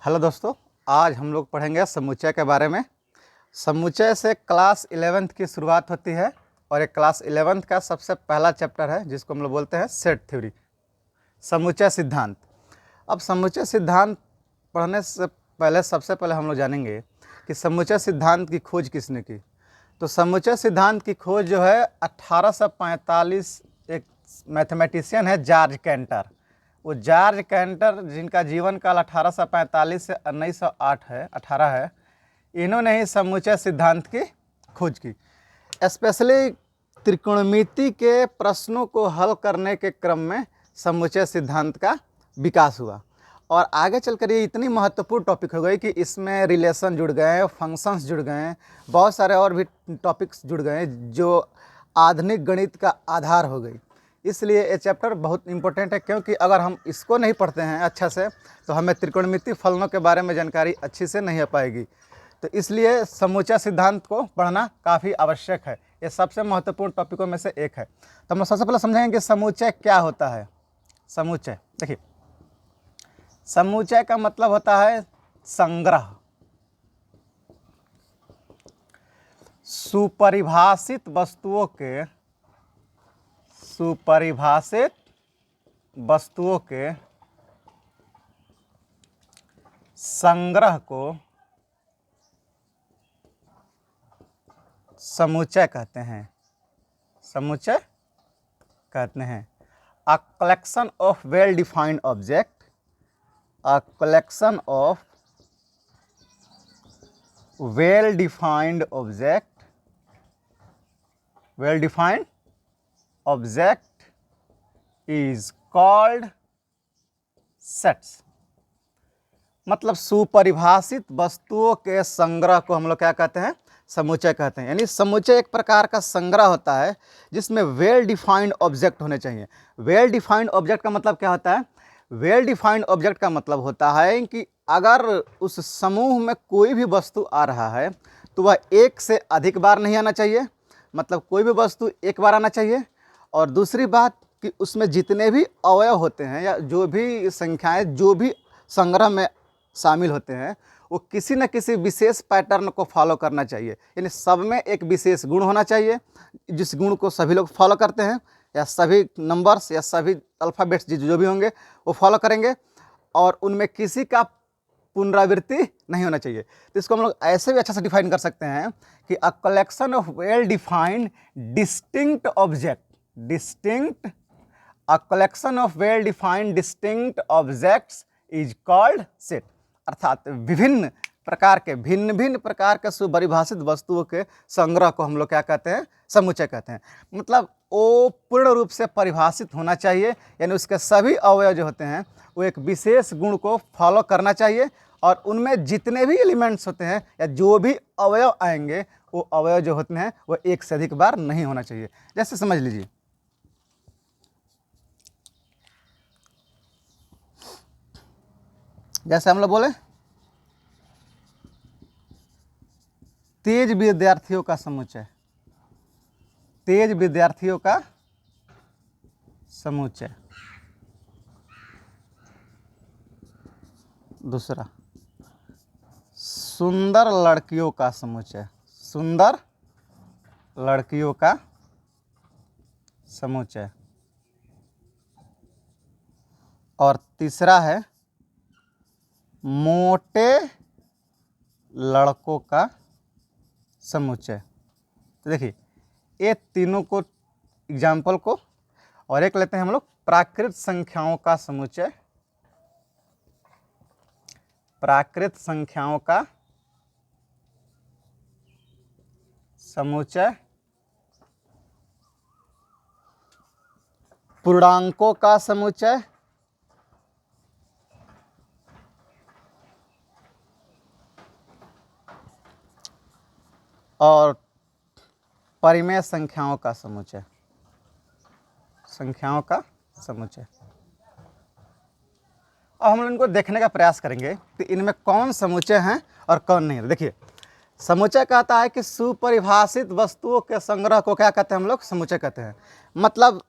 Hello दोस्तों, आज हम लोग पढ़ेंगे समुच्चय के बारे में। समुच्चय से क्लास 11th की शुरुआत होती है और ये क्लास 11th का सबसे पहला चैप्टर है जिसको हम लोग बोलते हैं सेट थ्योरी, समुच्चय सिद्धांत। अब समुच्चय सिद्धांत पढ़ने से पहले सबसे पहले हम लोग जानेंगे कि समुच्चय सिद्धांत की खोज किसने की। तो समुच्चय सिद्धांत की खोज जो है 1845 एक मैथमेटिशियन है जॉर्ज कैंटर। वो जॉर्ज कैंटर जिनका जीवन काल 1845 से 1908 है 18 है, इन्होंने ही समुच्चय सिद्धांत की खोज की। स्पेशली त्रिकोणमिति के प्रश्नों को हल करने के क्रम में समुच्चय सिद्धांत का विकास हुआ और आगे चलकर ये इतनी महत्वपूर्ण टॉपिक हो गई कि इसमें रिलेशन जुड़ गए, फंक्शंस जुड़ गए, बहुत सारे और भी टॉपिक्स जुड़ गए जो आधुनिक गणित का आधार हो गई। इसलिए ये चैप्टर बहुत इंपॉर्टेंट है, क्योंकि अगर हम इसको नहीं पढ़ते हैं अच्छा से तो हमें त्रिकोणमिति फलनों के बारे में जानकारी अच्छी से नहीं आ पाएगी। तो इसलिए समुच्चय सिद्धांत को पढ़ना काफ़ी आवश्यक है। ये सबसे महत्वपूर्ण टॉपिकों में से एक है। तो हम सबसे पहले समझेंगे कि समुच्चय क्या होता है। समुच्चय देखिए, समुच्चय का मतलब होता है संग्रह, सुपरिभाषित वस्तुओं के संग्रह को समुच्चय कहते हैं। समुच्चय कहते हैं a collection of well defined object, a collection of well defined object is called sets. मतलब सुपरिभाषित वस्तुओं के संग्रह को हम लोग क्या कहते हैं? समुच्चय कहते हैं। यानी समुच्चय एक प्रकार का संग्रह होता है जिसमें वेल डिफाइंड ऑब्जेक्ट होने चाहिए। वेल डिफाइंड ऑब्जेक्ट का मतलब क्या होता है? वेल डिफाइंड ऑब्जेक्ट का मतलब होता है कि अगर उस समूह में कोई भी वस्तु आ रहा है तो वह एक से अधिक बार नहीं आना चाहिए, मतलब कोई भी वस्तु एक बार आना चाहिए। और दूसरी बात कि उसमें जितने भी अवयव होते हैं या जो भी संख्याएं जो भी संग्रह में शामिल होते हैं वो किसी न किसी विशेष पैटर्न को फॉलो करना चाहिए। यानी सब में एक विशेष गुण होना चाहिए जिस गुण को सभी लोग फॉलो करते हैं, या सभी नंबर्स या सभी अल्फ़ाबेट्स जो भी होंगे वो फॉलो करेंगे, और उनमें किसी का पुनरावृत्ति नहीं होना चाहिए। तो इसको हम लोग ऐसे भी अच्छा से डिफाइन कर सकते हैं कि a collection of well defined distinct objects is called set. अर्थात भिन्न भिन्न प्रकार के सुपरिभाषित वस्तुओं के संग्रह को हम लोग क्या कहते हैं? समुच्चय कहते हैं। मतलब वो पूर्ण रूप से परिभाषित होना चाहिए, यानी उसके सभी अवयव जो होते हैं वो एक विशेष गुण को फॉलो करना चाहिए, और उनमें जितने भी एलिमेंट्स होते हैं या जो भी अवयव आएंगे वो अवयव जो होते हैं वो एक से अधिक बार नहीं होना चाहिए। जैसे समझ लीजिए, जैसे हम लोग बोले तेज विद्यार्थियों का समुच्चय, तेज विद्यार्थियों का समुच्चय। दूसरा, सुंदर लड़कियों का समुच्चय, सुंदर लड़कियों का समुच्चय। और तीसरा है मोटे लड़कों का समुच्चय। तो देखिए ये तीनों को एग्जाम्पल को, और एक लेते हैं हम लोग प्राकृत संख्याओं का समुच्चय। प्राकृत संख्याओं का समुच्चय, पूर्णांकों का समुच्चय, और परिमेय संख्याओं का समुच्चय, संख्याओं का समुच्चय। अब हम इनको देखने का प्रयास करेंगे कि इनमें कौन समुच्चय हैं और कौन नहीं है। देखिए, समुच्चय कहता है कि सुपरिभाषित वस्तुओं के संग्रह को क्या कहते हैं हम लोग? समुच्चय कहते हैं। मतलब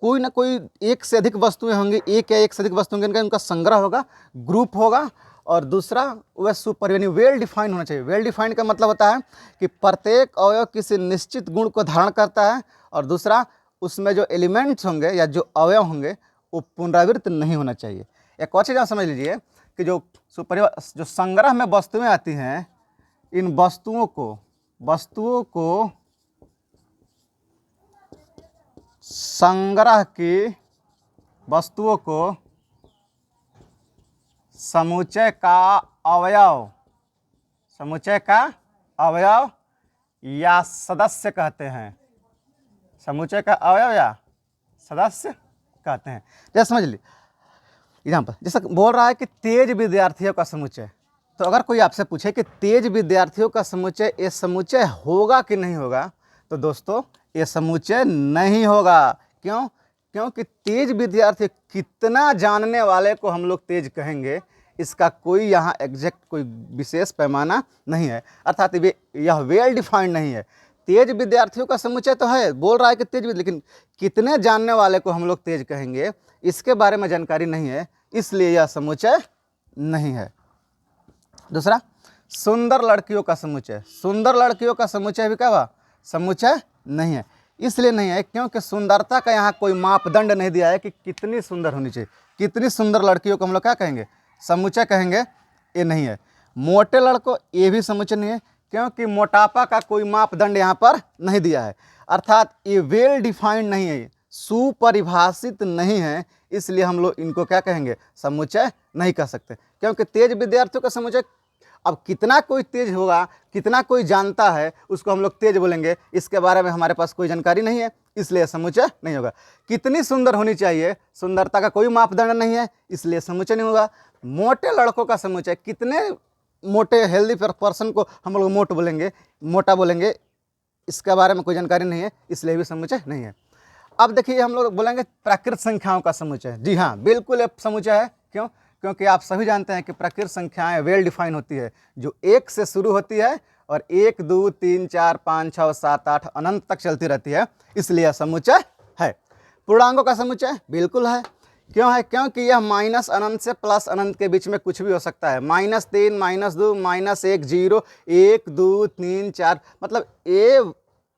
कोई ना कोई एक से अधिक वस्तुएं होंगी, एक या एक से अधिक वस्तुएं होंगी, उनका संग्रह होगा, ग्रुप होगा, और दूसरा वह सुपर यानी वेल डिफाइंड होना चाहिए। वेल डिफाइंड का मतलब होता है कि प्रत्येक अवयव किसी निश्चित गुण को धारण करता है, और दूसरा उसमें जो एलिमेंट्स होंगे या जो अवयव होंगे वो पुनरावृत्त नहीं होना चाहिए। एक और चीज़ आप समझ लीजिए कि जो जो संग्रह में वस्तुएं आती हैं, इन वस्तुओं को संग्रह की वस्तुओं को समुच्चय का अवयव या सदस्य कहते हैं। समुच्चय का अवयव या सदस्य कहते हैं। जैसे समझ ली एग्जाम्पल, जैसे बोल रहा है कि तेज विद्यार्थियों का समुच्चय। तो अगर कोई आपसे पूछे कि तेज विद्यार्थियों का समुच्चय, ये समुच्चय होगा कि नहीं होगा, तो दोस्तों ये समुच्चय नहीं होगा। क्यों? क्योंकि तेज विद्यार्थी, कितना जानने वाले को हम लोग तेज कहेंगे, इसका कोई यहाँ एग्जैक्ट कोई विशेष पैमाना नहीं है, अर्थात यह वेल डिफाइंड नहीं है। तेज विद्यार्थियों का समुच्चय तो है, बोल रहा है कि तेज, लेकिन कितने जानने वाले को हम लोग तेज कहेंगे, इसके बारे में जानकारी नहीं है, इसलिए यह समुच्चय नहीं है। दूसरा, सुंदर लड़कियों का समुच्चय। सुंदर लड़कियों का समुच्चय भी क्या हुआ? समुच्चय नहीं है। इसलिए नहीं है क्योंकि सुंदरता का यहाँ कोई मापदंड नहीं दिया है कि कितनी सुंदर होनी चाहिए। कितनी सुंदर लड़कियों को हम लोग क्या कहेंगे? समुच्चय कहेंगे, ये नहीं है। मोटे लड़कों, ये भी समुच्चय नहीं है क्योंकि मोटापा का कोई मापदंड यहाँ पर नहीं दिया है, अर्थात ये वेल डिफाइंड नहीं है, सुपरिभाषित नहीं है, इसलिए हम लोग इनको क्या कहेंगे? समुच्चय नहीं कह सकते। क्योंकि तेज विद्यार्थियों का समुच्चय, अब कितना कोई तेज होगा, कितना कोई जानता है, उसको हम लोग तेज बोलेंगे, इसके बारे में हमारे पास कोई जानकारी नहीं है, इसलिए समुच्चय नहीं होगा। कितनी सुंदर होनी चाहिए, सुंदरता का कोई मापदंड नहीं है, इसलिए समुच्चय नहीं होगा। मोटे लड़कों का समुच्चय, कितने मोटे हेल्दी पर्सन को हम लोग मोटा बोलेंगे, इसके बारे में कोई जानकारी नहीं है, इसलिए भी समुच्चय नहीं है। अब देखिए हम लोग बोलेंगे प्राकृत संख्याओं का समुच्चय। जी हाँ, बिल्कुल एक समुच्चय है। क्यों? क्योंकि आप सभी जानते हैं कि प्राकृत संख्याएं वेल डिफाइन होती है, जो 1 से शुरू होती है और 1, 2, 3, 4, 5, 6, 7, 8 अनंत तक चलती रहती है, इसलिए यह समुच्चय है। पूर्णांकों का समुच्चय बिल्कुल है। क्यों है? क्योंकि यह माइनस अनंत से प्लस अनंत के बीच में कुछ भी हो सकता है। -3, -2, -1, 0, 1, 2, 3, 4, मतलब ये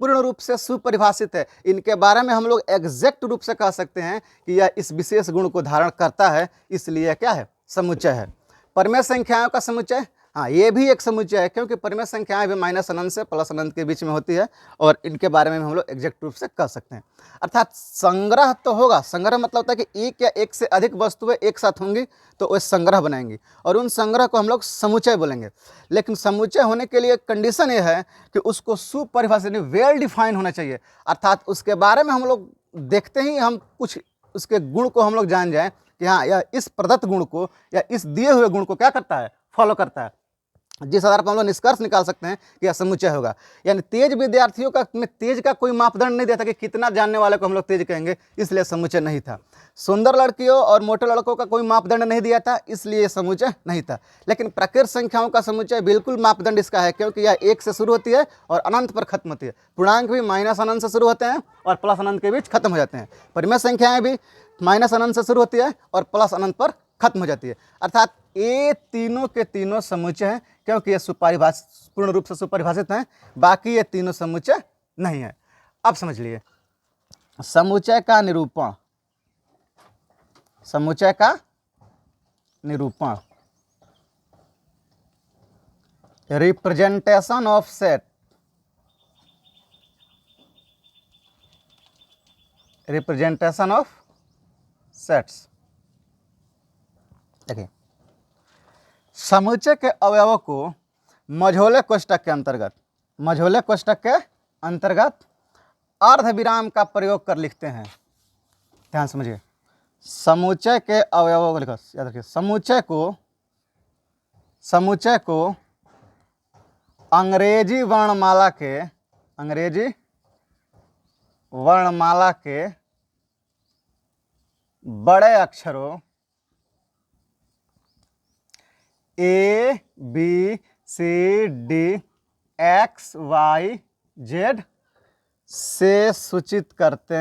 पूर्ण रूप से सुपरिभाषित है। इनके बारे में हम लोग एग्जैक्ट रूप से कह सकते हैं कि यह इस विशेष गुण को धारण करता है, इसलिए क्या है? समुच्चय है। परमेय संख्याओं का समुच्चय, हाँ, ये भी एक समुच्चय है क्योंकि परमेय संख्याएं भी माइनस अनंत से प्लस अनंत के बीच में होती है, और इनके बारे में हम लोग एग्जैक्ट रूप से कह सकते हैं। अर्थात संग्रह तो होगा। संग्रह मतलब होता है कि एक या एक से अधिक वस्तुएं एक साथ होंगी तो वे संग्रह बनाएंगी, और उन संग्रह को हम लोग समुच्चय बोलेंगे। लेकिन समुच्चय होने के लिए कंडीशन ये है कि उसको सुपरिभाषित, वेल डिफाइन होना चाहिए, अर्थात उसके बारे में हम लोग देखते ही हम कुछ उसके गुण को हम लोग जान जाएं कि हाँ, यह इस प्रदत्त गुण को या इस दिए हुए गुण को क्या करता है? फॉलो करता है, जिस आधार पर हम लोग निष्कर्ष निकाल सकते हैं कि यह समुच्चय होगा। यानी तेज विद्यार्थियों का में तेज का कोई मापदंड नहीं देता कि कितना जानने वाले को हम लोग तेज कहेंगे, इसलिए समुच्चय नहीं था। सुंदर लड़कियों और मोटे लड़कों का कोई मापदंड नहीं दिया था, इसलिए समुच्चय नहीं था। लेकिन प्राकृत संख्याओं का समुच्चय बिल्कुल मापदंड इसका है, क्योंकि यह 1 से शुरू होती है और अनंत पर खत्म होती है। पूर्णांक भी माइनस अनंत से शुरू होते हैं और प्लस अनंत के बीच खत्म हो जाते हैं। परिमेय संख्याएं भी माइनस अनंत से शुरू होती है और प्लस अनंत पर खत्म हो जाती है। अर्थात ये तीनों के तीनों समुच्चय हैं, क्योंकि ये पूर्ण रूप से सुपरिभाषित हैं। बाकी ये तीनों समुच्चय नहीं है। अब समझ लिए समुच्चय का निरूपण। समुच्चय का निरूपण, representation of set. Representation of sets. देखिए, समुच्चय के अवयवों को मझोले कोष्ठक के अंतर्गत अर्धविराम का प्रयोग कर लिखते हैं। ध्यान समझिए, समुच्चय के अवयवों को लिखो, याद रखिए, समुच्चय को अंग्रेजी वर्णमाला के बड़े अक्षरों A, B, C, D, X, Y, Z से सूचित करते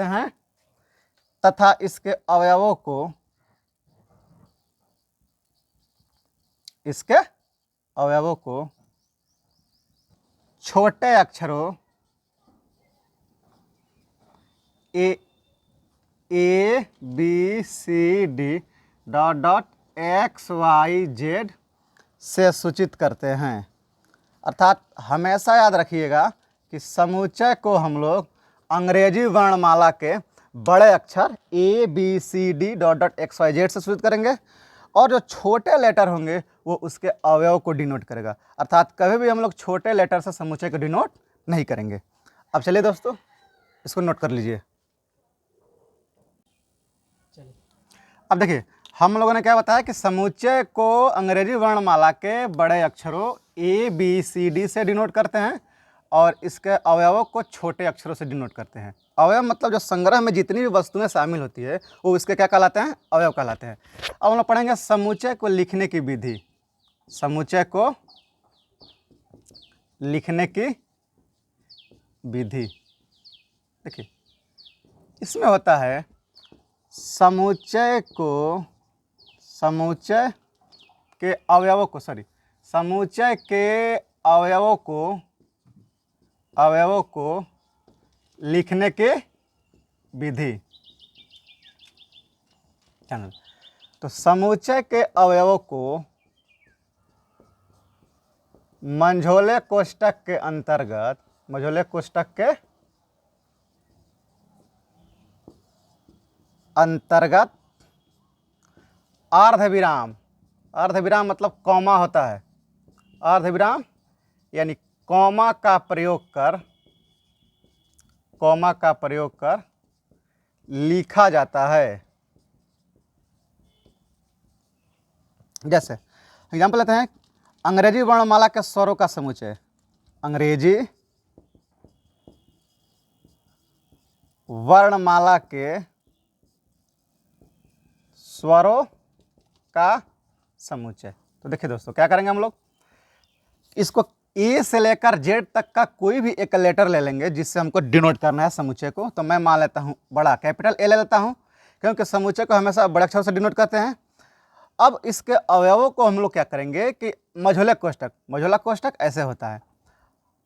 हैं। तथा इसके अवयवों को छोटे अक्षरों a B C D dot dot x Y Z से सूचित करते हैं। अर्थात हमेशा याद रखिएगा कि समुच्चय को हम लोग अंग्रेजी वर्णमाला के बड़े अक्षर A B C D dot dot x Y Z से सूचित करेंगे और जो छोटे लेटर होंगे वो उसके अवयव को डिनोट करेगा। अर्थात कभी भी हम लोग छोटे लेटर से समुच्चय को डिनोट नहीं करेंगे। अब चलिए दोस्तों, इसको नोट कर लीजिए। अब देखिए, हम लोगों ने क्या बताया कि समुच्चय को अंग्रेजी वर्णमाला के बड़े अक्षरों ए बी सी डी से डिनोट करते हैं और इसके अवयवों को छोटे अक्षरों से डिनोट करते हैं। अवयव मतलब जो संग्रह में जितनी भी वस्तुएं शामिल होती है वो इसके क्या कहलाते हैं? अवयव कहलाते हैं। अब हम लोग पढ़ेंगे समुच्चय को लिखने की विधि। समुच्चय को लिखने की विधि देखिए, इसमें होता है समुच्चय के अवयवों को लिखने के विधि। तो समुच्चय के अवयवों को मंझोले कोष्ठक के अंतर्गत अर्धविराम मतलब कॉमा होता है। अर्धविराम यानी कॉमा का प्रयोग कर लिखा जाता है। जैसे एग्जाम्पल लेते हैं, अंग्रेजी वर्णमाला के स्वरों का समुच्चय। अंग्रेजी वर्णमाला के स्वरों का समुच्चय। तो देखिए दोस्तों, क्या करेंगे हम लोग, इसको ए से लेकर जेड तक का कोई भी एक लेटर ले लेंगे जिससे हमको डिनोट करना है समुच्चय को। तो मैं मान लेता हूँ बड़ा कैपिटल ए ले लेता हूँ, क्योंकि समुच्चय को हमेशा बड़े अक्षर से डिनोट करते हैं। अब इसके अवयवों को हम लोग क्या करेंगे कि मझोले कोष्ठक ऐसे होता है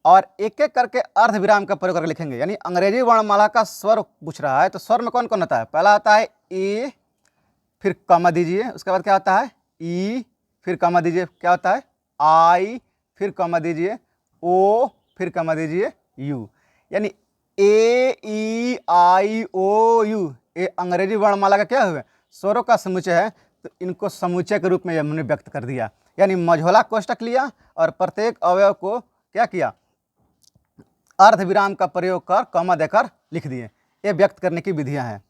और एक एक करके अर्धविराम का प्रयोग करके लिखेंगे। यानी अंग्रेजी वर्णमाला का स्वर पूछ रहा है तो स्वर में कौन कौन होता है? पहला आता है ए, फिर कॉमा दीजिए, उसके बाद क्या होता है ई, फिर कॉमा दीजिए, क्या होता है आई, फिर कॉमा दीजिए ओ, फिर कॉमा दीजिए यू। यानी ए ई आई ओ यू, ये अंग्रेजी वर्णमाला का क्या हुआ? स्वरों का समुच्चय है। तो इनको समुच्चय के रूप में हमने व्यक्त कर दिया। यानी मझोला कोष्ठक लिया और प्रत्येक अवयव को क्या किया? अर्धविराम का प्रयोग कर कॉमा देकर लिख दिए। ये व्यक्त करने की विधियां हैं।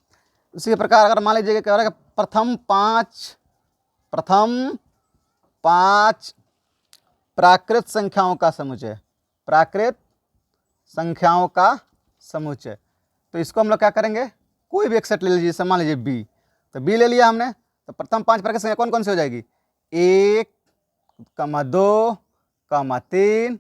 उसी प्रकार अगर मान लीजिए क्या प्रथम पाँच प्राकृत संख्याओं का समुच्चय। तो इसको हम लोग क्या करेंगे, कोई भी एक सेट ले लीजिए। जैसे मान लीजिए बी, तो बी ले लिया हमने, तो प्रथम 5 प्राकृत संख्या कौन कौन सी हो जाएगी? 1, 2, 3,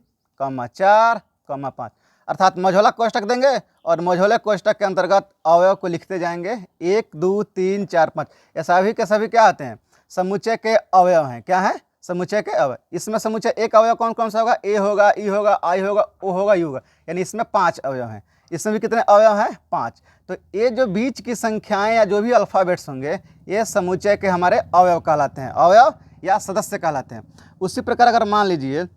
4, 5। अर्थात मझोला कोष्ठक देंगे और मझोले कोष्ठक के अंतर्गत अवयव को लिखते जाएंगे। 1, 2, 3, 4, 5। ये सभी के सभी क्या आते हैं? समुच्चय के अवयव हैं। क्या है? समुच्चय के अवयव। इसमें समुच्चय एक अवयव कौन कौन सा होगा? ए होगा, ई होगा, आई होगा, ओ होगा, यू होगा। यानी इसमें 5 अवयव हैं। इसमें भी कितने अवयव हैं? 5। तो ये जो बीच की संख्याएं या जो भी अल्फ़ाबेट्स होंगे ये समुच्चय के हमारे अवयव कहलाते हैं, अवयव या सदस्य कहलाते हैं। उसी प्रकार अगर मान लीजिए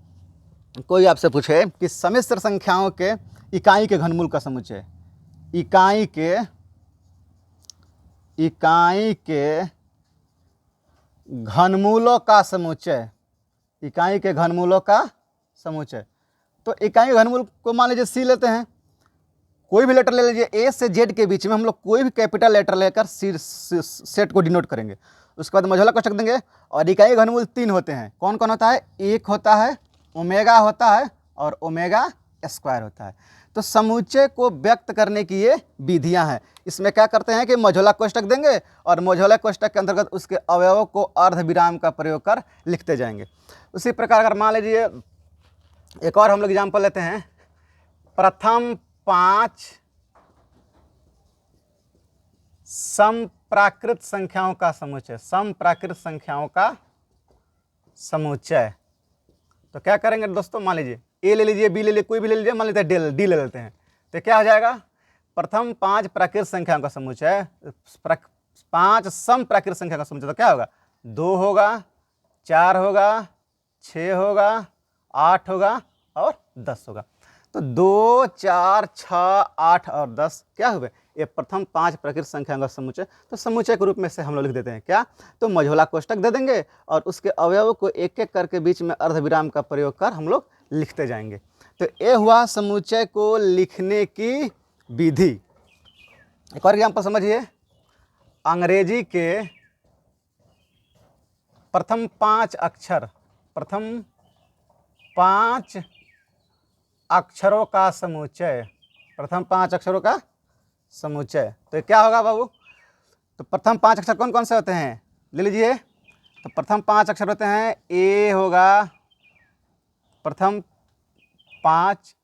कोई आपसे पूछे कि सम्मिश्र संख्याओं के इकाई के घनमूल का समुच्चय, इकाई के घनमूलों का समुच्चय, इकाई के घनमूलों का समुच्चय। तो इकाई घनमूल को मान लीजिए सी लेते हैं, कोई भी लेटर ले लीजिए, ए से जेड के बीच में हम लोग कोई भी कैपिटल लेटर लेकर सेट को डिनोट करेंगे। उसके बाद मझोला कोष्ठक देंगे और इकाई घनमूल 3 होते हैं। कौन कौन होता है? एक होता है, ओमेगा होता है और ओमेगा स्क्वायर होता है। तो समुच्चय को व्यक्त करने की ये विधियां हैं। इसमें क्या करते हैं कि मझोला कोष्ठक देंगे और मझोला कोष्ठक के अंतर्गत उसके अवयवों को अर्धविराम का प्रयोग कर लिखते जाएंगे। उसी प्रकार अगर मान लीजिए एक और हम लोग एग्जाम्पल लेते हैं, प्रथम 5 समप्राकृत संख्याओं का समुच्चय, समप्राकृत संख्याओं का समुच्चय। तो क्या करेंगे दोस्तों, मान लीजिए ए ले लीजिए, बी ले लीजिए, कोई भी ले लीजिए, मान लेते हैं डी ले लेते हैं। तो क्या हो जाएगा, प्रथम 5 प्राकृत संख्याओं का समुच्चय, 5 सम प्राकृत संख्या का समुच्चय। तो क्या होगा, 2 होगा, 4 होगा, 6 होगा, 8 होगा और 10 होगा। तो 2, 4, 6, 8 और 10 क्या हुए, ये प्रथम 5 प्राकृत संख्याओं का समुच्चय। तो समुच्चय के रूप में से हम लोग लिख देते हैं क्या, तो मझोला कोष्टक दे देंगे और उसके अवयवों को एक एक करके बीच में अर्धविराम का प्रयोग कर हम लोग लिखते जाएंगे। तो ये हुआ समुच्चय को लिखने की विधि। एक और एग्जाम्पल समझिए, अंग्रेजी के प्रथम 5 अक्षर, प्रथम 5 अक्षरों का समुच्चय, प्रथम 5 अक्षरों का समुच्चय। तो क्या होगा बाबू, तो प्रथम 5 अक्षर कौन कौन से होते हैं, ले लीजिए। तो प्रथम 5 अक्षर होते हैं, ए होगा प्रथम 5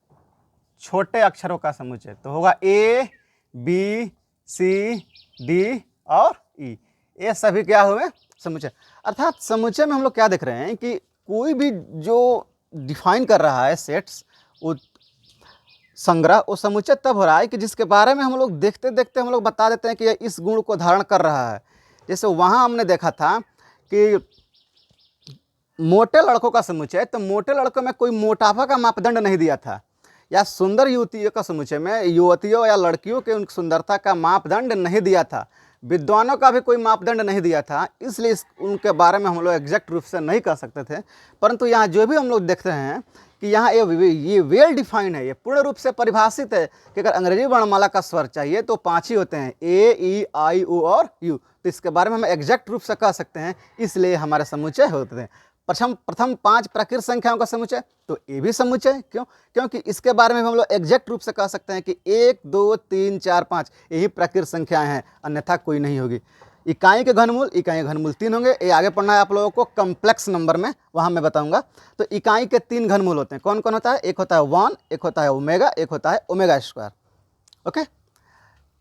छोटे अक्षरों का समुच्चय, तो होगा ए, बी, सी, डी और ई, ये सभी क्या हुए, समुच्चय। अर्थात समुच्चय में हम लोग क्या देख रहे हैं कि कोई भी जो डिफाइन कर रहा है सेट्स, वो संग्रह, वो समुच्चय तब हो रहा है कि जिसके बारे में हम लोग देखते देखते हम लोग बता देते हैं कि यह इस गुण को धारण कर रहा है। जैसे वहाँ हमने देखा था कि मोटे लड़कों का समुच्चय, तो मोटे लड़कों में कोई मोटापा का मापदंड नहीं दिया था, या सुंदर युवतियों का समुच्चय में युवतियों या लड़कियों के उनकी सुंदरता का मापदंड नहीं दिया था, विद्वानों का भी कोई मापदंड नहीं दिया था, इसलिए उनके बारे में हम लोग एग्जैक्ट रूप से नहीं कह सकते थे। परंतु यहाँ जो भी हम लोग देखते हैं कि यहाँ ये वेल डिफाइंड है, ये पूर्ण रूप से परिभाषित है कि अगर अंग्रेजी वर्णमाला का स्वर चाहिए तो 5 ही होते हैं, ए, ई, आई, ओ और यू। तो इसके बारे में हम एग्जैक्ट रूप से कह सकते हैं, इसलिए हमारे समुच्चय होते हैं। प्रथम 5 प्राकृत संख्याओं का समुच्चय, तो ये भी समुच्चय क्यों, क्योंकि इसके बारे में हम लोग एग्जैक्ट रूप से कह सकते हैं कि 1, 2, 3, 4, 5 यही प्राकृत संख्याएं हैं, अन्यथा कोई नहीं होगी। इकाई के घनमूल, इकाई के घनमूल 3 होंगे, ये आगे पढ़ना है आप लोगों को कॉम्प्लेक्स नंबर में, वहाँ मैं बताऊंगा। तो इकाई के 3 घनमूल होते हैं, कौन कौन होता है, एक होता है 1, एक होता है ओमेगा, एक होता है ओमेगा स्क्वायर। ओके,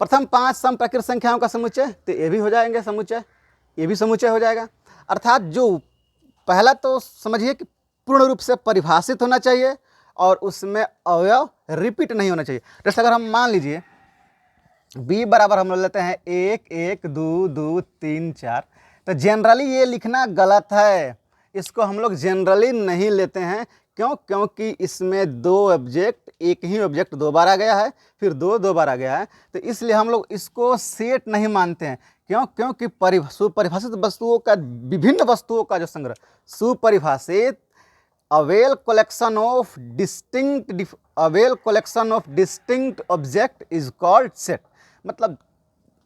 प्रथम 5 सम प्राकृत संख्याओं का समुच्चय, तो ये भी हो जाएंगे समुच्चय, ये भी समुच्चय हो जाएगा। अर्थात जो पहला तो समझिए कि पूर्ण रूप से परिभाषित होना चाहिए और उसमें अवयव रिपीट नहीं होना चाहिए। जैसे अगर हम मान लीजिए b बराबर हम लोग लेते हैं 1, 1, 2, 2, 3, 4, तो जनरली ये लिखना गलत है, इसको हम लोग जनरली नहीं लेते हैं। क्यों, क्योंकि इसमें 2 ऑब्जेक्ट, एक ही ऑब्जेक्ट 2 बार आ गया है, फिर 2 बार आ गया है, तो इसलिए हम लोग इसको सेट नहीं मानते हैं। क्यों, क्योंकि सुपरिभाषित वस्तुओं का, विभिन्न वस्तुओं का जो संग्रह, सुपरिभाषित a well collection of distinct object is called set. मतलब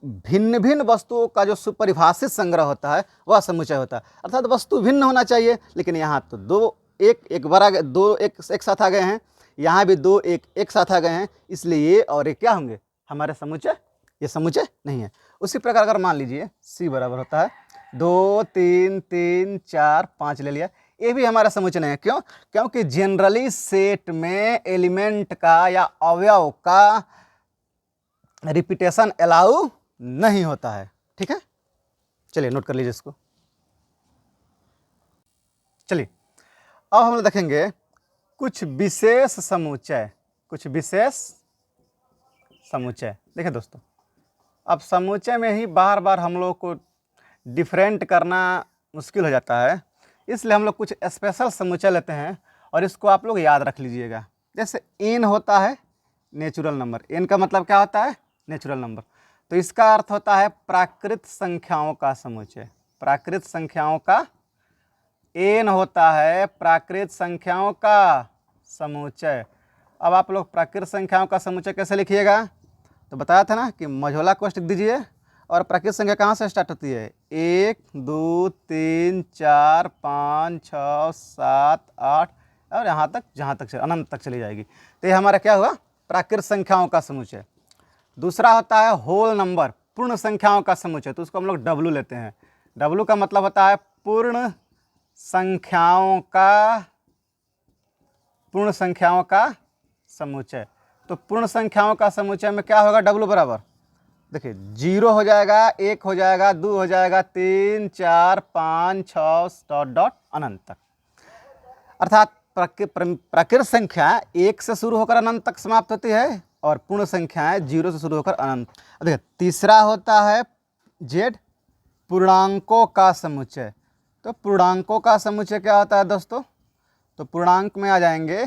भिन्न भिन्न वस्तुओं का जो सुपरिभाषित संग्रह होता है वह समुच्चय होता है। अर्थात वस्तु भिन्न होना चाहिए, लेकिन यहाँ तो 2 एक बार आ गए, 2 एक साथ आ गए हैं, यहाँ भी 2 एक साथ आ गए हैं, इसलिए ये और ये क्या होंगे, हमारे समुच्चय, ये समुच्चय नहीं है। उसी प्रकार अगर मान लीजिए c बराबर होता है 2, 3, 3, 4, 5 ले लिया, ये भी हमारा समुच्चय नहीं है। क्यों, क्योंकि जनरली सेट में एलिमेंट का या अवयव का रिपीटेशन अलाउ नहीं होता है। ठीक है, चलिए नोट कर लीजिए इसको। चलिए अब हम लोग देखेंगे कुछ विशेष समुच्चय, कुछ विशेष समुच्चय। देखिए दोस्तों, अब समुच्चय में ही बार बार हम लोग को डिफरेंट करना मुश्किल हो जाता है, इसलिए हम लोग कुछ स्पेशल समुच्चय लेते हैं और इसको आप लोग याद रख लीजिएगा। जैसे n होता है नेचुरल नंबर, n का मतलब क्या होता है, नेचुरल नंबर, तो इसका अर्थ होता है प्राकृत संख्याओं का समुच्चय। प्राकृत संख्याओं का n होता है प्राकृत संख्याओं का समुच्चय। अब आप लोग प्राकृत संख्याओं का समुच्चय कैसे लिखिएगा, तो बताया था ना कि मझोला कोष्टक दीजिए, और प्राकृत संख्या कहाँ से स्टार्ट होती है, 1, 2, 3, 4, 5, 6, 7, 8 और यहाँ तक, जहाँ तक अनंत तक चली जाएगी। तो ये हमारा क्या हुआ, प्राकृत संख्याओं का समुच्चय। दूसरा होता है होल नंबर, पूर्ण संख्याओं का समुच्चय, तो उसको हम लोग W लेते हैं। W का मतलब होता है पूर्ण संख्याओं का समुच्चय। तो पूर्ण संख्याओं का समुच्चय में क्या होगा, W बराबर देखिए 0 हो जाएगा, 1 हो जाएगा, 2 हो जाएगा, 3 4 5 6 डॉट डॉट अनंत तक। अर्थात प्राकृत संख्या 1 से शुरू होकर अनंत तक समाप्त होती है और पूर्ण संख्याएं 0 से शुरू होकर अनंत। देखिए तीसरा होता है जेड, पूर्णांकों का समुच्चय। तो पूर्णांकों का समुच्चय क्या होता है दोस्तों? तो पूर्णांक में आ जाएंगे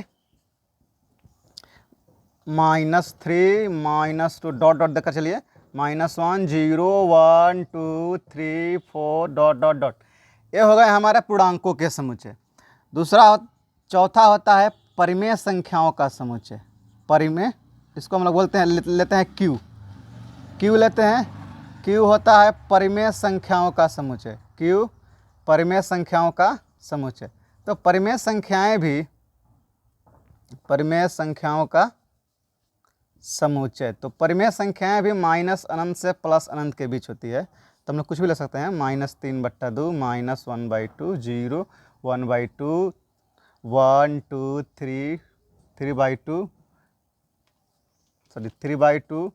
-3 -2 डॉट डॉट देकर चलिए, -1 0 1 2 3 4 डॉट डॉट डॉट। ये हो गए हमारे पूर्णांकों के समुच्चय। चौथा होता है परिमेय संख्याओं का समुच्चय। परिमेय, इसको हम लोग बोलते हैं, लेते हैं क्यू। क्यू लेते हैं, क्यू होता है परिमेय संख्याओं का समुच्चय। क्यू परिमेय संख्याओं का समुच्चय। तो परिमेय संख्याएं भी परिमेय संख्याओं का समुच्चय। तो परिमेय संख्याएं भी माइनस अनंत से प्लस अनंत के बीच होती है। तो हम लोग कुछ भी ले सकते हैं, -3/2 -1/2 0 1/2 1 2 3 3/2 3/2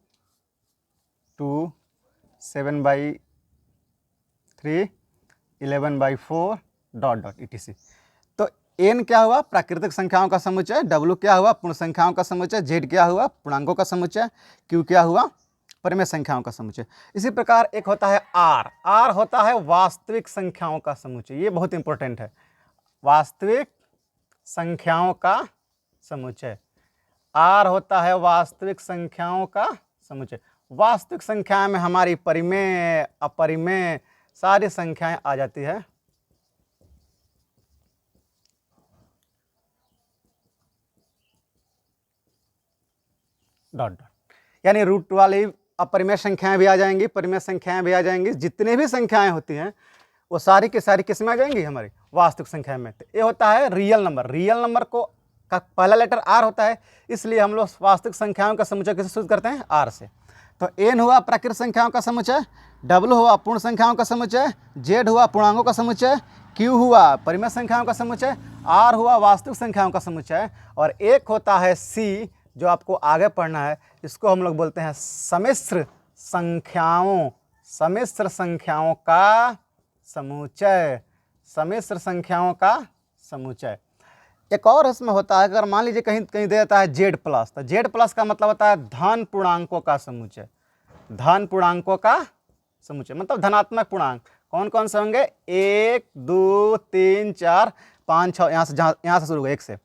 2 7/3 11/4 डॉट डॉट etc। तो n क्या हुआ? प्राकृतिक संख्याओं का समुच्चय। w क्या हुआ? पूर्ण संख्याओं का समुच्चय। z क्या हुआ? पूर्णांकों का समुच्चय। q क्या हुआ? परिमेय संख्याओं का समुच्चय। इसी प्रकार एक होता है r। r होता है वास्तविक संख्याओं का समुच्चय। ये बहुत इंपॉर्टेंट है, वास्तविक संख्याओं का समुच्चय। r होता है वास्तविक संख्याओं का समुच्चय। वास्तविक संख्या में हमारी परिमेय अपरिमेय सारी संख्याएं आ जाती है। डॉट डॉट, यानी रूट वाली अपरिमेय संख्याएं भी आ जाएंगी, परिमेय संख्याएं भी आ जाएंगी। जितने भी संख्याएं होती हैं वो सारी की सारी किस में आ जाएंगी? हमारी वास्तविक संख्या में। तो ये होता है रियल नंबर। रियल नंबर को का पहला लेटर आर होता है, इसलिए हम लोग वास्तविक संख्याओं का समुच्चय कैसे सूचित करते हैं? आर से। तो एन हुआ प्राकृत संख्याओं का समुच्चय, डब्ल्यू हुआ पूर्ण संख्याओं का समुच्चय, जेड हुआ पूर्णांकों का समुच्चय, क्यू हुआ परिमेय संख्याओं का समुच्चय, आर हुआ वास्तविक संख्याओं का समुच्चय, और एक होता है सी जो आपको आगे पढ़ना है। इसको हम लोग बोलते हैं सम्मिश्र संख्याओं का समुच्चय। सम्मिश्र संख्याओं का समुच्चय। एक और इसमें होता है, अगर मान लीजिए कहीं कहीं दे देता है जेड प्लस, तो जेड प्लस का मतलब होता है धन पूर्णांकों का समुच्चय। धन पूर्णांकों का समुच्चय मतलब धनात्मक पूर्णांक कौन कौन से होंगे? 1 2 3 4 5 6, यहाँ से शुरू होगा 1 से।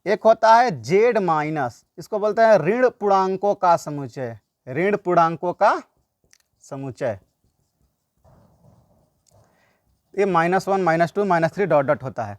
एक होता है जेड माइनस, इसको बोलते हैं ऋण पूर्णांकों का समुच्चय। ऋण पूर्णांकों का समुच्चय। ये -1 -2 -3 डॉट डॉट होता है।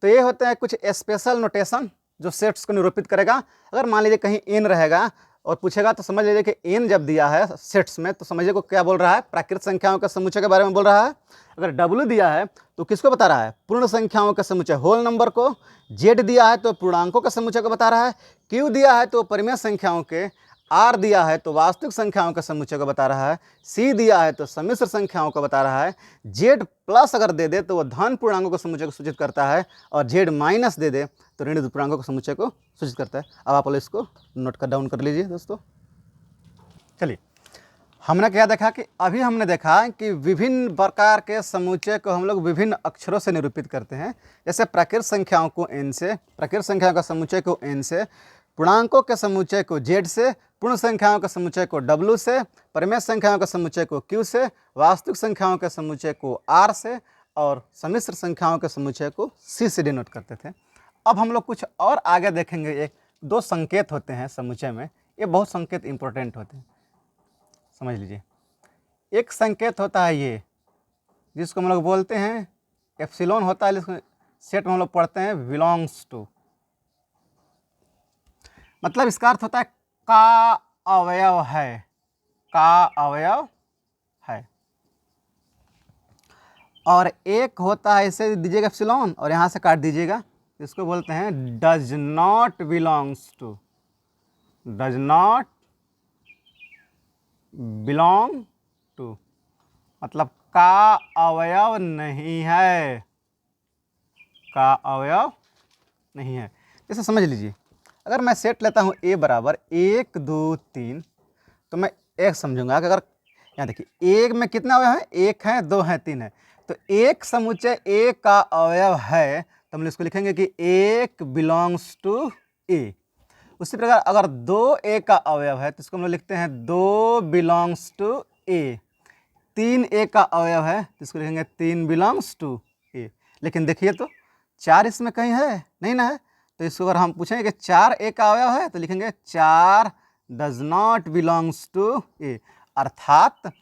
तो ये होते हैं कुछ स्पेशल नोटेशन जो सेट्स को निरूपित करेगा। अगर मान लीजिए कहीं एन रहेगा और पूछेगा तो समझ लीजिए कि एन जब दिया है सेट्स में तो समझिए को क्या बोल रहा है? प्राकृत संख्याओं के समुच्चय के बारे में बोल रहा है। अगर डब्ल्यू दिया है तो किसको बता रहा है? पूर्ण संख्याओं के समुच्चय, होल नंबर को। जेड दिया है तो पूर्णांकों के समुच्चय को बता रहा है। क्यू दिया है तो परिमेय संख्याओं के, आर दिया है तो वास्तविक संख्याओं के समुच्चय को बता रहा है, सी दिया है तो सम्मिश्र संख्याओं को बता रहा है, जेड प्लस अगर दे दे तो वह धन पूर्णांकों के समुच्चय को सूचित करता है, और जेड माइनस दे दे तो ऋण पूर्णांकों के समुच्चय को सूचित करता है। अब आप लोग इसको नोट कर डाउन कर लीजिए दोस्तों। चलिए, हमने क्या देखा कि अभी हमने देखा कि विभिन्न प्रकार के समुच्चय को हम लोग विभिन्न अक्षरों से निरूपित करते हैं। जैसे प्राकृत संख्याओं को एन से, प्राकृत संख्याओं का समुच्चय को एन से, पूर्णांकों के समुच्चय को जेड से, पूर्ण संख्याओं के समुच्चय को डब्ल्यू से, परिमेय संख्याओं के समुच्चय को क्यू से, वास्तविक संख्याओं के समुच्चय को आर से, और सम्मिश्र संख्याओं के समुच्चय को सी से डिनोट करते थे। अब हम लोग कुछ और आगे देखेंगे। एक दो संकेत होते हैं समुच्चय में, ये बहुत संकेत इंपॉर्टेंट होते हैं, समझ लीजिए। एक संकेत होता है ये जिसको हम लोग बोलते हैं एप्सिलॉन होता है, जिसको सेट में हम लोग पढ़ते हैं बिलोंग्स टू। मतलब इसका अर्थ होता है का अवयव है, का अवयव है। और एक होता है, इसे दीजिएगा एप्सिलॉन और यहाँ से काट दीजिएगा, इसको बोलते हैं does not belongs to. Does not belong to मतलब का अवयव नहीं है, का अवयव नहीं है। जैसे समझ लीजिए, अगर मैं सेट लेता हूँ a बराबर 1 2 3, तो मैं एक समझूंगा कि अगर यहाँ देखिए एक में कितना अवयव है, एक है, दो है, तीन है, तो एक समुच्चय ए का अवयव है तो हम लोग इसको लिखेंगे कि एक बिलोंग्स टू ए। उसी प्रकार अगर दो ए का अवयव है तो इसको हम लोग लिखते हैं दो बिलोंग्स टू ए। तीन ए का अवयव है तो इसको लिखेंगे तीन बिलोंग्स टू ए। लेकिन देखिए तो चार इसमें कहीं है नहीं ना है, तो इसको अगर हम पूछेंगे कि चार ए का अवयव है तो लिखेंगे चार डज नॉट बिलोंग्स टू ए। अर्थात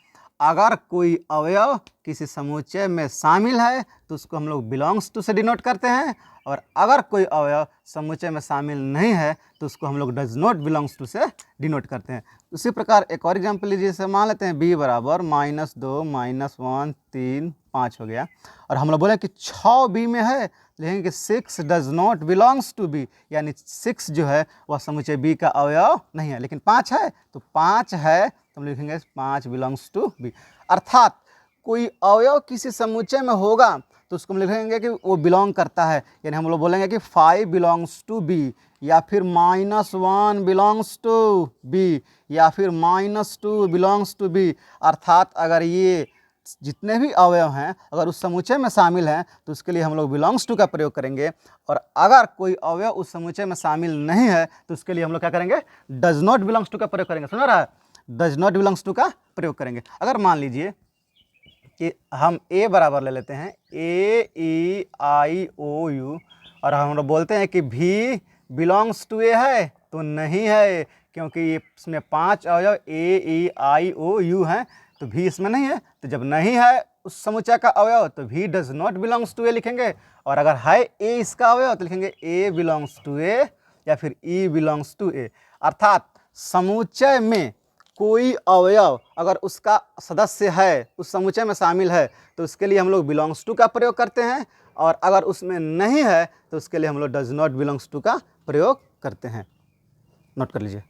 अगर कोई अवयव किसी समुच्चय में शामिल है तो उसको हम लोग बिलोंग्स टू से डिनोट करते हैं, और अगर कोई अवयव समुच्चय में शामिल नहीं है तो उसको हम लोग डज नॉट बिलोंग्स टू से डिनोट करते हैं। उसी प्रकार एक और एग्जाम्पल लीजिए, जैसे मान लेते हैं b बराबर -2 -1 3 5 हो गया, और हम लोग बोले कि 6 b में है, लिखेंगे कि 6 does not belongs to b, यानी 6 जो है वह समुच्चय b का अवयव नहीं है, लेकिन 5 है तो 5 है तो हम लिखेंगे 5 बिलोंग्स टू b। अर्थात कोई अवयव किसी समुच्चय में होगा तो उसको हम लिखेंगे कि वो बिलोंग करता है, यानी हम लोग बोलेंगे कि 5 बिलोंग्स टू b, या फिर -1 बिलोंग्स टू b, या फिर -2 बिलोंग्स टू b। अर्थात अगर ये जितने भी अवयव हैं अगर उस समुच्चय में शामिल हैं तो उसके लिए हम लोग बिलोंग्स टू का प्रयोग करेंगे, और अगर कोई अवयव उस समुच्चय में शामिल नहीं है तो उसके लिए हम लोग क्या करेंगे, डज नॉट बिलोंग्स टू का प्रयोग करेंगे। सुन रहा है, डज नॉट बिलोंग्स टू का प्रयोग करेंगे। अगर मान लीजिए कि हम ए बराबर ले लेते हैं AEIOU, और हम लोग बोलते हैं कि भी बिलोंग्स टू ए है, तो नहीं है, क्योंकि ये इसमें 5 अवयव AEIOU हैं तो भी इसमें नहीं है, तो जब नहीं है उस समुच्चय का अवयव तो भी डज नॉट बिलोंग्स टू ए लिखेंगे, और अगर है ए इसका अवयव तो लिखेंगे ए बिलोंग्स टू ए या फिर ई बिलोंग्स टू ए। अर्थात समुच्चय में कोई अवयव अगर उसका सदस्य है, उस समुच्चय में शामिल है, तो उसके लिए हम लोग बिलोंग्स टू का प्रयोग करते हैं, और अगर उसमें नहीं है तो उसके लिए हम लोग डज नॉट बिलोंग्स टू का प्रयोग करते हैं। नोट कर लीजिए।